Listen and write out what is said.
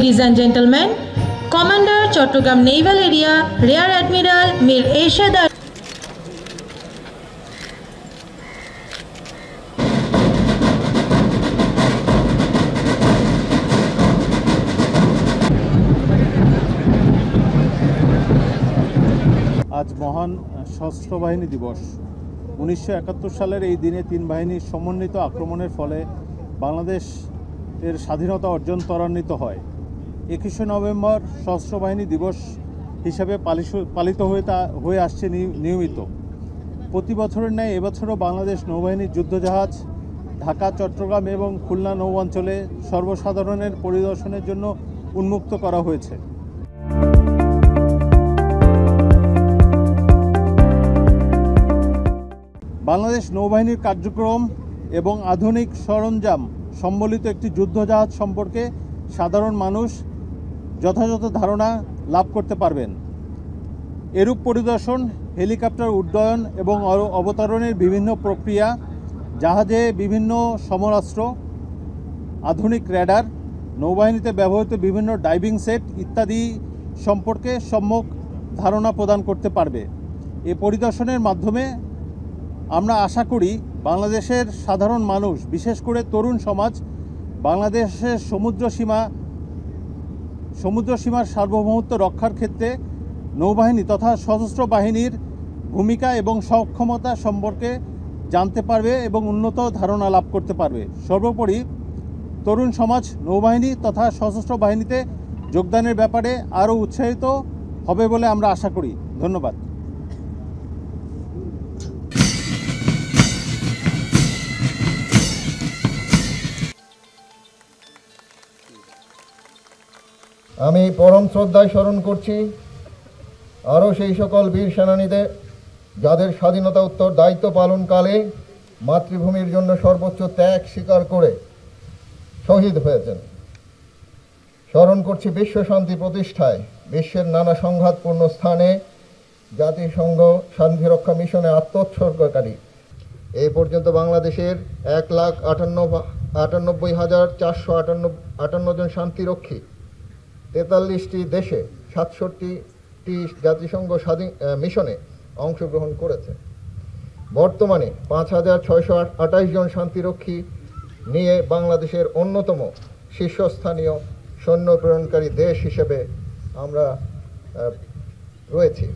Ladies and gentlemen, Commander Chattogram Naval Area Rear Admiral Mir Ershad আজ মহান সশস্ত্র বাহিনী দিবস। 1971 সালের এই দিনে তিন বাহিনীর সমন্বিত আক্রমণের ফলে বাংলাদেশের স্বাধীনতা অর্জন ত্বরান্বিত হয়। 21শে নভেম্বর সশস্ত্র বাহিনী দিবস হিসাবে পালিত হয়ে আসছে নিয়মিত। প্রতি বছরের ন্যায় এবছরও বাংলাদেশ নৌবাহিনীর যুদ্ধজাহাজ ঢাকা, চট্টগ্রাম এবং খুলনা নৌ অঞ্চলে সর্বসাধারণের পরিদর্শনের জন্য উন্মুক্ত করা হয়েছে। বাংলাদেশ নৌবাহিনীর কার্যক্রম এবং আধুনিক সরঞ্জাম সম্বলিত একটি যুদ্ধজাহাজ সম্পর্কে সাধারণ মানুষ যথাযথ ধারণা লাভ করতে পারবেন। এরূপ পরিদর্শন, হেলিকপ্টার উড্ডয়ন এবং অবতরণের বিভিন্ন প্রক্রিয়া, জাহাজে বিভিন্ন সমরাস্ত্র, আধুনিক র্যাডার, নৌবাহিনীতে ব্যবহৃত বিভিন্ন ডাইভিং সেট ইত্যাদি সম্পর্কে সম্যক ধারণা প্রদান করতে পারবে। এ পরিদর্শনের মাধ্যমে আমরা আশা করি বাংলাদেশের সাধারণ মানুষ, বিশেষ করে তরুণ সমাজ, বাংলাদেশের সমুদ্র সীমার সার্বভৌমত্ব রক্ষার ক্ষেত্রে নৌবাহিনী তথা সশস্ত্র বাহিনীর ভূমিকা এবং সক্ষমতা সম্পর্কে জানতে পারবে এবং উন্নত ধারণা লাভ করতে পারবে। সর্বোপরি তরুণ সমাজ নৌবাহিনী তথা সশস্ত্র বাহিনীতে যোগদানের ব্যাপারে আরও উৎসাহিত হবে বলে আমরা আশা করি। ধন্যবাদ। আমি পরম শ্রদ্ধায় স্মরণ করছি আরও সেই সকল বীর সেনানীদের যাদের স্বাধীনতা উত্তর দায়িত্ব পালনকালে মাতৃভূমির জন্য সর্বোচ্চ ত্যাগ স্বীকার করে শহীদ হয়েছেন। স্মরণ করছি বিশ্ব শান্তি প্রতিষ্ঠায় বিশ্বের নানা সংঘাতপূর্ণ স্থানে জাতিসংঘ শান্তিরক্ষা মিশনে আত্মোৎসর্গকারী এই পর্যন্ত বাংলাদেশের 1,98,458 জন শান্তিরক্ষী 43টি দেশে 67টি জাতিসংঘ মিশনে অংশগ্রহণ করেছে। বর্তমানে 5,628 জন শান্তিরক্ষী নিয়ে বাংলাদেশের অন্যতম শীর্ষস্থানীয় সৈন্য প্রেরণকারী দেশ হিসেবে আমরা রয়েছি।